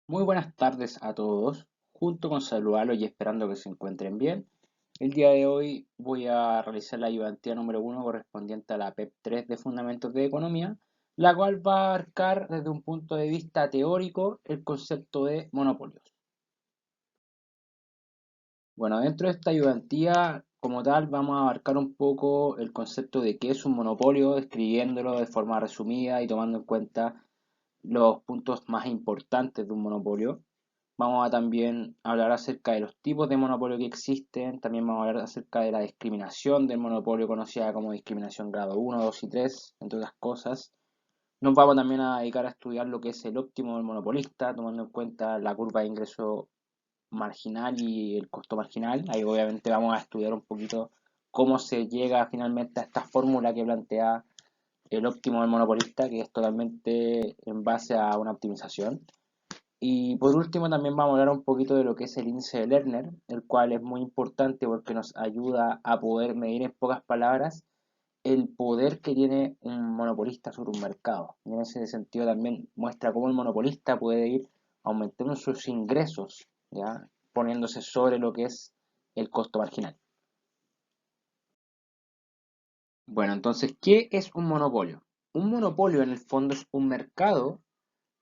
Muy buenas tardes a todos. Junto con saludarlos y esperando que se encuentren bien, el día de hoy voy a realizar la ayudantía número uno correspondiente a la PEP 3 de Fundamentos de Economía, la cual va a abarcar desde un punto de vista teórico el concepto de monopolios. Bueno, dentro de esta ayudantía, como tal, vamos a abarcar un poco el concepto de qué es un monopolio, describiéndolo de forma resumida y tomando en cuenta los puntos más importantes de un monopolio. Vamos a también hablar acerca de los tipos de monopolio que existen. También vamos a hablar acerca de la discriminación del monopolio conocida como discriminación grado uno, 2 y 3, entre otras cosas. Nos vamos también a dedicar a estudiar lo que es el óptimo del monopolista, tomando en cuenta la curva de ingreso marginal y el costo marginal. Ahí obviamente vamos a estudiar un poquito cómo se llega finalmente a esta fórmula que plantea el óptimo del monopolista, que es totalmente en base a una optimización. Y por último también vamos a hablar un poquito de lo que es el índice de Lerner, el cual es muy importante porque nos ayuda a poder medir en pocas palabras el poder que tiene un monopolista sobre un mercado. Y en ese sentido también muestra cómo el monopolista puede ir aumentando sus ingresos, ¿ya? Poniéndose sobre lo que es el costo marginal. Bueno, entonces, ¿qué es un monopolio? Un monopolio en el fondo es un mercado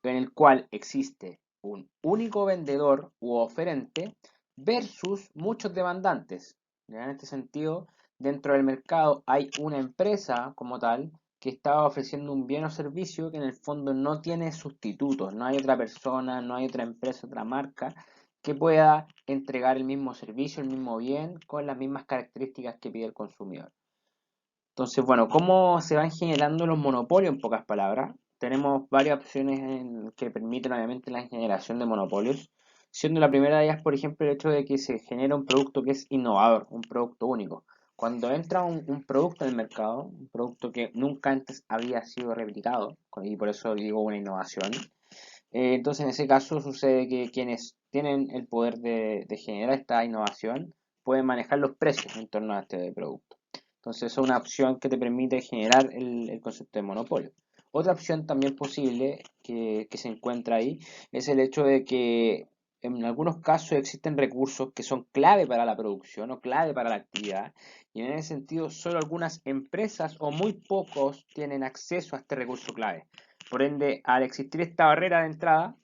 en el cual existe un único vendedor u oferente versus muchos demandantes. ¿Ya? En este sentido, dentro del mercado hay una empresa como tal que está ofreciendo un bien o servicio que en el fondo no tiene sustitutos, no hay otra persona, no hay otra empresa, otra marca que pueda entregar el mismo servicio, el mismo bien, con las mismas características que pide el consumidor. Entonces, bueno, ¿cómo se van generando los monopolios en pocas palabras? Tenemos varias opciones que permiten obviamente la generación de monopolios, siendo la primera de ellas, por ejemplo, el hecho de que se genera un producto que es innovador, un producto único. Cuando entra un producto en el mercado, un producto que nunca antes había sido replicado, y por eso digo una innovación, entonces en ese caso sucede que quienes tienen el poder de generar esta innovación pueden manejar los precios en torno a este producto. Entonces, eso es una opción que te permite generar el concepto de monopolio. Otra opción también posible que se encuentra ahí es el hecho de que en algunos casos existen recursos que son clave para la producción o clave para la actividad, y en ese sentido solo algunas empresas o muy pocos tienen acceso a este recurso clave. Por ende, al existir esta barrera de entrada,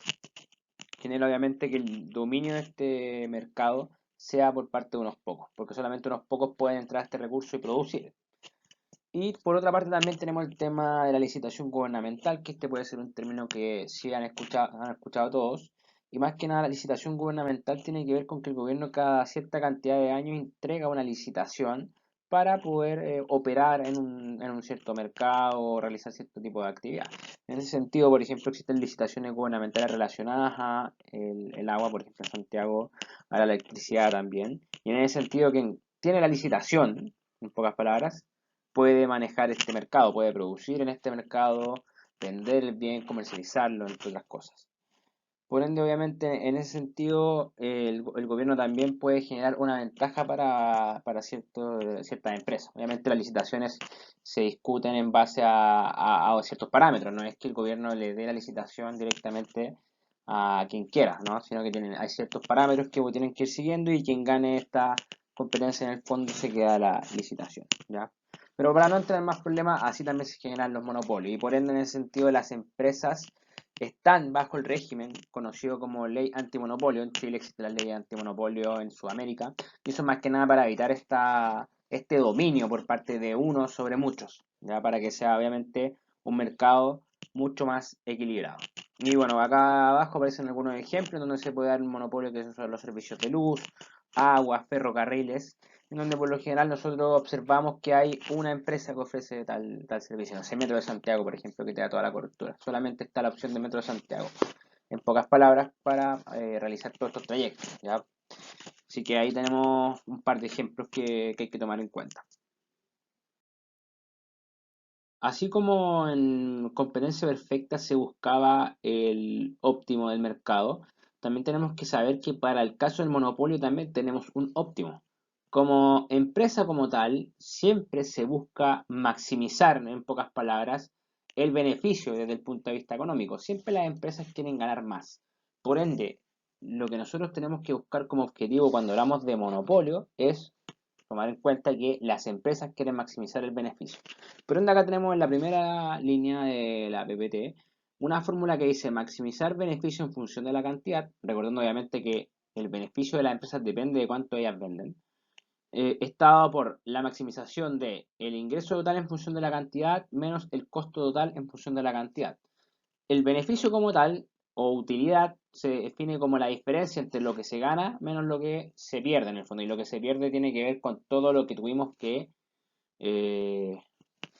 genera obviamente que el dominio de este mercado sea por parte de unos pocos, porque solamente unos pocos pueden entrar a este recurso y producir. Y por otra parte también tenemos el tema de la licitación gubernamental, que este puede ser un término que sí han escuchado todos. Y más que nada la licitación gubernamental tiene que ver con que el gobierno cada cierta cantidad de años entrega una licitación para poder operar en un cierto mercado o realizar cierto tipo de actividad. En ese sentido, por ejemplo, existen licitaciones gubernamentales relacionadas a el agua, por ejemplo, en Santiago, a la electricidad también. Y en ese sentido, quien tiene la licitación, en pocas palabras, puede manejar este mercado, puede producir en este mercado, vender el bien, comercializarlo, entre otras cosas. Por ende, obviamente, en ese sentido, el gobierno también puede generar una ventaja para ciertas empresas. Obviamente, las licitaciones se discuten en base a ciertos parámetros. No es que el gobierno le dé la licitación directamente a quien quiera, ¿no? Sino que hay ciertos parámetros que tienen que ir siguiendo y quien gane esta competencia en el fondo se queda la licitación, ¿ya? Pero para no entrar en más problemas, así también se generan los monopolios. Y por ende, en ese sentido, las empresas están bajo el régimen conocido como ley antimonopolio. En Chile existe la ley antimonopolio, en Sudamérica, y eso más que nada para evitar este dominio por parte de unos sobre muchos, ya para que sea obviamente un mercado mucho más equilibrado. Y bueno, acá abajo aparecen algunos ejemplos donde se puede dar un monopolio, que son los servicios de luz, agua, ferrocarriles, en donde por lo general nosotros observamos que hay una empresa que ofrece tal servicio. No sé, Metro de Santiago, por ejemplo, que te da toda la cobertura. Solamente está la opción de Metro de Santiago, en pocas palabras, para realizar todos estos trayectos, ¿ya? Así que ahí tenemos un par de ejemplos que hay que tomar en cuenta. Así como en competencia perfecta se buscaba el óptimo del mercado, también tenemos que saber que para el caso del monopolio también tenemos un óptimo. Como empresa como tal, siempre se busca maximizar, en pocas palabras, el beneficio desde el punto de vista económico. Siempre las empresas quieren ganar más. Por ende, lo que nosotros tenemos que buscar como objetivo cuando hablamos de monopolio es tomar en cuenta que las empresas quieren maximizar el beneficio. Por ende, acá tenemos en la primera línea de la PPT una fórmula que dice maximizar beneficio en función de la cantidad, recordando obviamente que el beneficio de las empresas depende de cuánto ellas venden. Está dado por la maximización de el ingreso total en función de la cantidad menos el costo total en función de la cantidad. El beneficio como tal o utilidad se define como la diferencia entre lo que se gana menos lo que se pierde en el fondo. Y lo que se pierde tiene que ver con todo lo que tuvimos que eh,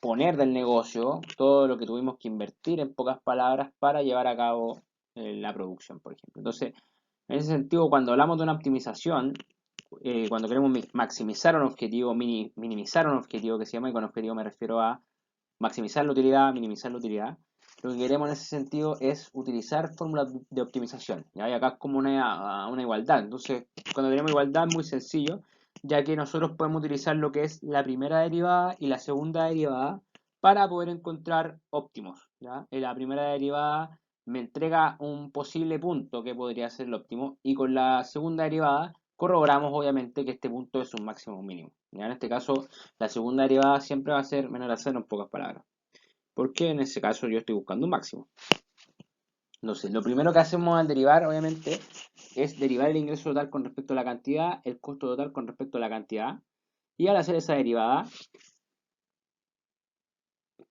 poner del negocio, todo lo que tuvimos que invertir en pocas palabras para llevar a cabo la producción, por ejemplo. Entonces, en ese sentido, cuando hablamos de una optimización, cuando queremos maximizar un objetivo, minimizar un objetivo que se llama, y con objetivo me refiero a maximizar la utilidad, minimizar la utilidad, lo que queremos en ese sentido es utilizar fórmulas de optimización. ¿Ya? Y acá es como una igualdad. Entonces, cuando tenemos igualdad es muy sencillo, ya que nosotros podemos utilizar lo que es la primera derivada y la segunda derivada para poder encontrar óptimos. ¿Ya? La primera derivada me entrega un posible punto que podría ser el óptimo, y con la segunda derivada corroboramos obviamente que este punto es un máximo mínimo. ¿Ya? En este caso, la segunda derivada siempre va a ser menor a cero en pocas palabras, porque en ese caso yo estoy buscando un máximo. Entonces, lo primero que hacemos al derivar, obviamente, es derivar el ingreso total con respecto a la cantidad, el costo total con respecto a la cantidad, y al hacer esa derivada,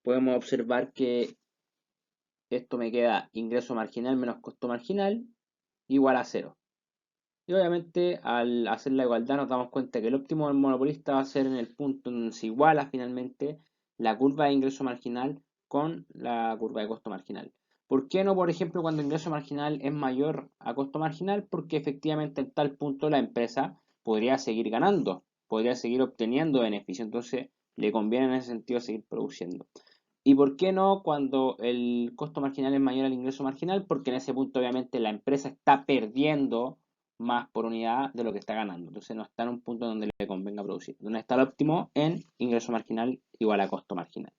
podemos observar que esto me queda ingreso marginal menos costo marginal igual a cero. Y obviamente al hacer la igualdad nos damos cuenta que el óptimo del monopolista va a ser en el punto en donde se iguala finalmente la curva de ingreso marginal con la curva de costo marginal. ¿Por qué no, por ejemplo, cuando el ingreso marginal es mayor a costo marginal? Porque efectivamente en tal punto la empresa podría seguir ganando, podría seguir obteniendo beneficio, entonces le conviene en ese sentido seguir produciendo. ¿Y por qué no cuando el costo marginal es mayor al ingreso marginal? Porque en ese punto obviamente la empresa está perdiendo más por unidad de lo que está ganando. Entonces no está en un punto donde le convenga producir. Donde está el óptimo en ingreso marginal igual a costo marginal.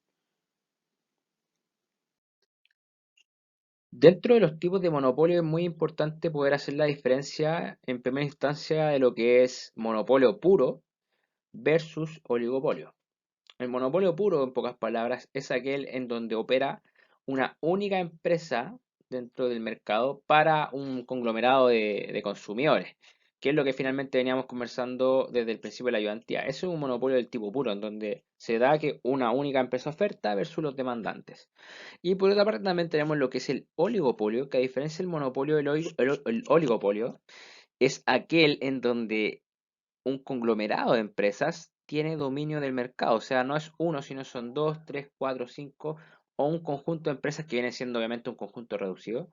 Dentro de los tipos de monopolio es muy importante poder hacer la diferencia en primera instancia de lo que es monopolio puro versus oligopolio. El monopolio puro, en pocas palabras, es aquel en donde opera una única empresa dentro del mercado para un conglomerado de consumidores, que es lo que finalmente veníamos conversando desde el principio de la ayudantía. Eso es un monopolio del tipo puro, en donde se da que una única empresa oferta versus los demandantes. Y por otra parte también tenemos lo que es el oligopolio, que a diferencia del monopolio, el oligopolio es aquel en donde un conglomerado de empresas tiene dominio del mercado. O sea, no es uno, sino son dos, tres, cuatro, cinco, o un conjunto de empresas que viene siendo obviamente un conjunto reducido,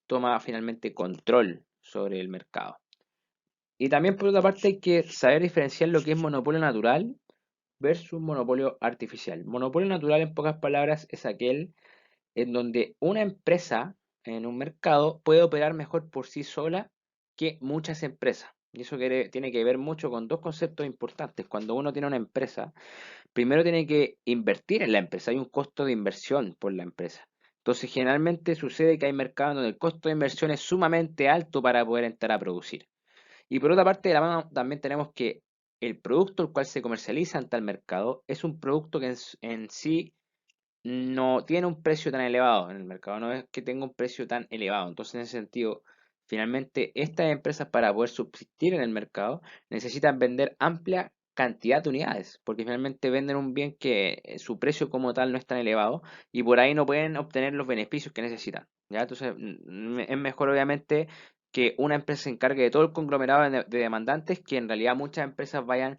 toma finalmente control sobre el mercado. Y también por otra parte hay que saber diferenciar lo que es monopolio natural versus monopolio artificial. Monopolio natural, en pocas palabras, es aquel en donde una empresa en un mercado puede operar mejor por sí sola que muchas empresas. Y eso tiene que ver mucho con dos conceptos importantes. Cuando uno tiene una empresa, primero tiene que invertir en la empresa. Hay un costo de inversión por la empresa. Entonces, generalmente sucede que hay mercados donde el costo de inversión es sumamente alto para poder entrar a producir. Y por otra parte, de la mano también tenemos que el producto el cual se comercializa en tal mercado es un producto que en sí no tiene un precio tan elevado en el mercado, no es que tenga un precio tan elevado. Entonces, en ese sentido, finalmente, estas empresas para poder subsistir en el mercado necesitan vender amplia cantidad de unidades, porque finalmente venden un bien que su precio como tal no es tan elevado y por ahí no pueden obtener los beneficios que necesitan. ¿Ya? Entonces, es mejor obviamente que una empresa se encargue de todo el conglomerado de demandantes, que en realidad muchas empresas vayan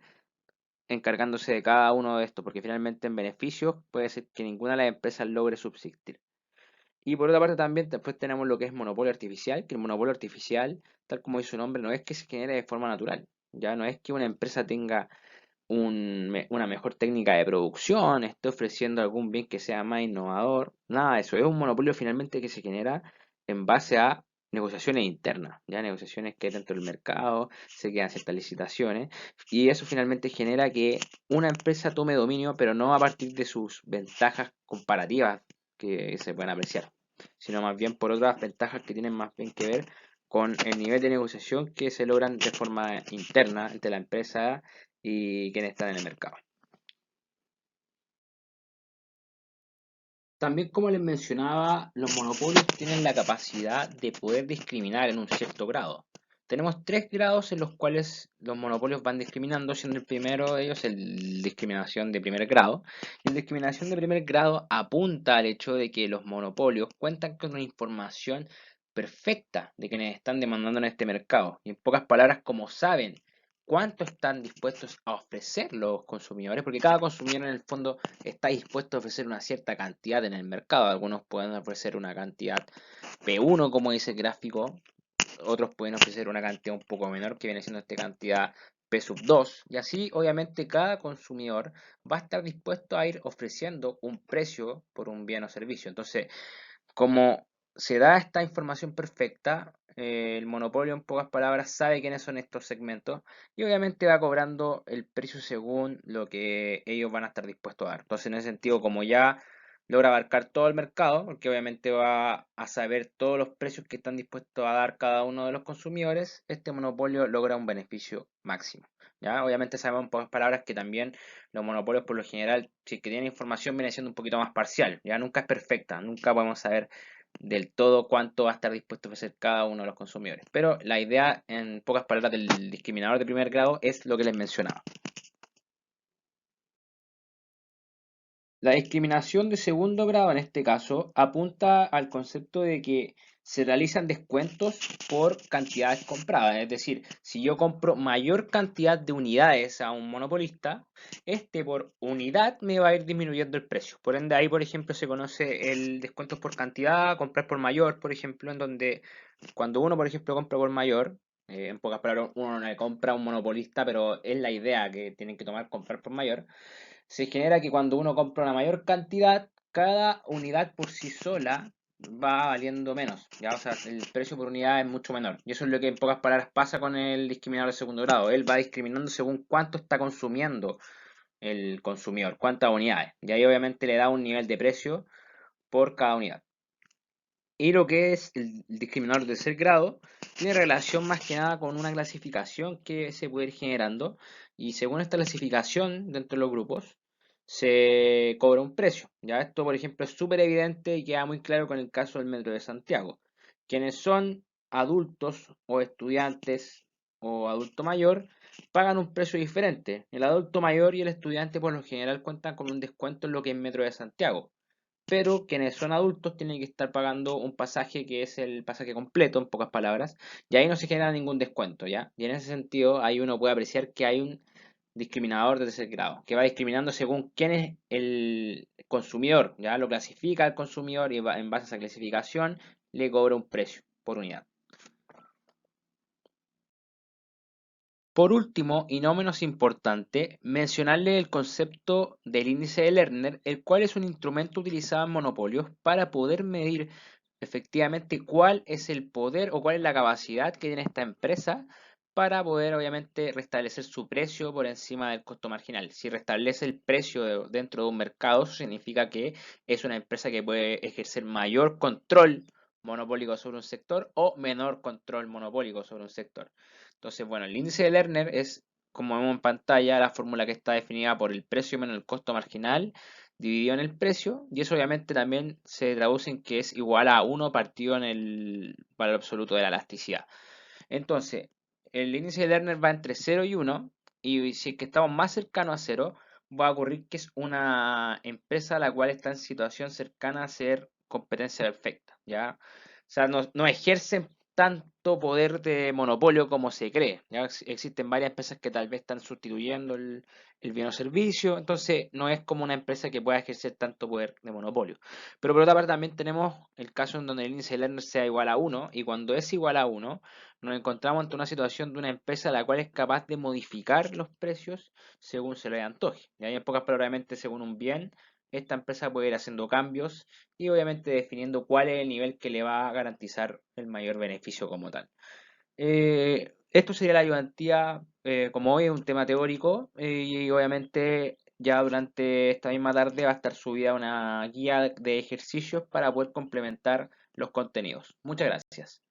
encargándose de cada uno de estos, porque finalmente en beneficios puede ser que ninguna de las empresas logre subsistir. Y por otra parte también después tenemos lo que es monopolio artificial, que el monopolio artificial, tal como dice su nombre, no es que se genere de forma natural, ya no es que una empresa tenga una mejor técnica de producción, esté ofreciendo algún bien que sea más innovador, nada de eso, es un monopolio finalmente que se genera en base a negociaciones internas, ya negociaciones que hay dentro del mercado, se quedan ciertas licitaciones, y eso finalmente genera que una empresa tome dominio, pero no a partir de sus ventajas comparativas que se pueden apreciar, sino más bien por otras ventajas que tienen más bien que ver con el nivel de negociación que se logran de forma interna entre la empresa y quienes están en el mercado. También, como les mencionaba, los monopolios tienen la capacidad de poder discriminar en un cierto grado. Tenemos tres grados en los cuales los monopolios van discriminando, siendo el primero de ellos el discriminación de primer grado. Y la discriminación de primer grado apunta al hecho de que los monopolios cuentan con una información perfecta de quienes están demandando en este mercado. Y en pocas palabras, como saben cuánto están dispuestos a ofrecer los consumidores, porque cada consumidor en el fondo está dispuesto a ofrecer una cierta cantidad en el mercado. Algunos pueden ofrecer una cantidad P1, como dice el gráfico, otros pueden ofrecer una cantidad un poco menor, que viene siendo esta cantidad P sub 2, y así obviamente cada consumidor va a estar dispuesto a ir ofreciendo un precio por un bien o servicio. Entonces, como se da esta información perfecta, el monopolio en pocas palabras sabe quiénes son estos segmentos y obviamente va cobrando el precio según lo que ellos van a estar dispuestos a dar. Entonces, en ese sentido, como ya logra abarcar todo el mercado, porque obviamente va a saber todos los precios que están dispuestos a dar cada uno de los consumidores, este monopolio logra un beneficio máximo. ¿Ya? Obviamente sabemos en pocas palabras que también los monopolios por lo general, si que tienen información, viene siendo un poquito más parcial, ya nunca es perfecta, nunca podemos saber del todo cuánto va a estar dispuesto a ofrecer cada uno de los consumidores. Pero la idea, en pocas palabras, del discriminador de primer grado es lo que les mencionaba. La discriminación de segundo grado, en este caso, apunta al concepto de que se realizan descuentos por cantidades compradas. Es decir, si yo compro mayor cantidad de unidades a un monopolista, este por unidad me va a ir disminuyendo el precio. Por ende, ahí, por ejemplo, se conoce el descuento por cantidad, comprar por mayor, por ejemplo, en donde cuando uno, por ejemplo, compra por mayor, en pocas palabras, uno no le compra a un monopolista, pero es la idea que tienen que tomar comprar por mayor, se genera que cuando uno compra una mayor cantidad, cada unidad por sí sola va valiendo menos, ¿ya? O sea, el precio por unidad es mucho menor. Y eso es lo que en pocas palabras pasa con el discriminador de segundo grado. Él va discriminando según cuánto está consumiendo el consumidor, cuántas unidades. Y ahí obviamente le da un nivel de precio por cada unidad. Y lo que es el discriminador de tercer grado tiene relación más que nada con una clasificación que se puede ir generando. Y según esta clasificación dentro de los grupos, se cobra un precio. Ya esto, por ejemplo, es súper evidente y queda muy claro con el caso del Metro de Santiago. Quienes son adultos o estudiantes o adulto mayor pagan un precio diferente. El adulto mayor y el estudiante por lo general cuentan con un descuento en lo que es Metro de Santiago, pero quienes son adultos tienen que estar pagando un pasaje que es el pasaje completo, en pocas palabras, y ahí no se genera ningún descuento, ¿ya? Y en ese sentido, ahí uno puede apreciar que hay un discriminador de tercer grado, que va discriminando según quién es el consumidor, ¿ya? Lo clasifica al consumidor y en base a esa clasificación le cobra un precio por unidad. Por último, y no menos importante, mencionarle el concepto del índice de Lerner, el cual es un instrumento utilizado en monopolios para poder medir efectivamente cuál es el poder o cuál es la capacidad que tiene esta empresa para poder obviamente restablecer su precio por encima del costo marginal. Si restablece el precio dentro de un mercado, eso significa que es una empresa que puede ejercer mayor control monopólico sobre un sector o menor control monopólico sobre un sector. Entonces, bueno, el índice de Lerner es, como vemos en pantalla, la fórmula que está definida por el precio menos el costo marginal dividido en el precio, y eso obviamente también se traduce en que es igual a 1 partido en el valor absoluto de la elasticidad. Entonces, el índice de Lerner va entre 0 y 1, y si es que estamos más cercanos a 0, va a ocurrir que es una empresa la cual está en situación cercana a ser competencia perfecta, ¿ya? O sea, no ejercen tanto poder de monopolio como se cree, ¿ya? Existen varias empresas que tal vez están sustituyendo el bien o servicio, entonces no es como una empresa que pueda ejercer tanto poder de monopolio. Pero por otra parte también tenemos el caso en donde el índice de Lerner sea igual a 1, y cuando es igual a 1, nos encontramos ante una situación de una empresa la cual es capaz de modificar los precios según se le antoje. Y ahí en pocas palabras, obviamente, según un bien, esta empresa puede ir haciendo cambios y obviamente definiendo cuál es el nivel que le va a garantizar el mayor beneficio como tal. Esto sería la ayudantía, como hoy es un tema teórico, y obviamente ya durante esta misma tarde va a estar subida una guía de ejercicios para poder complementar los contenidos. Muchas gracias.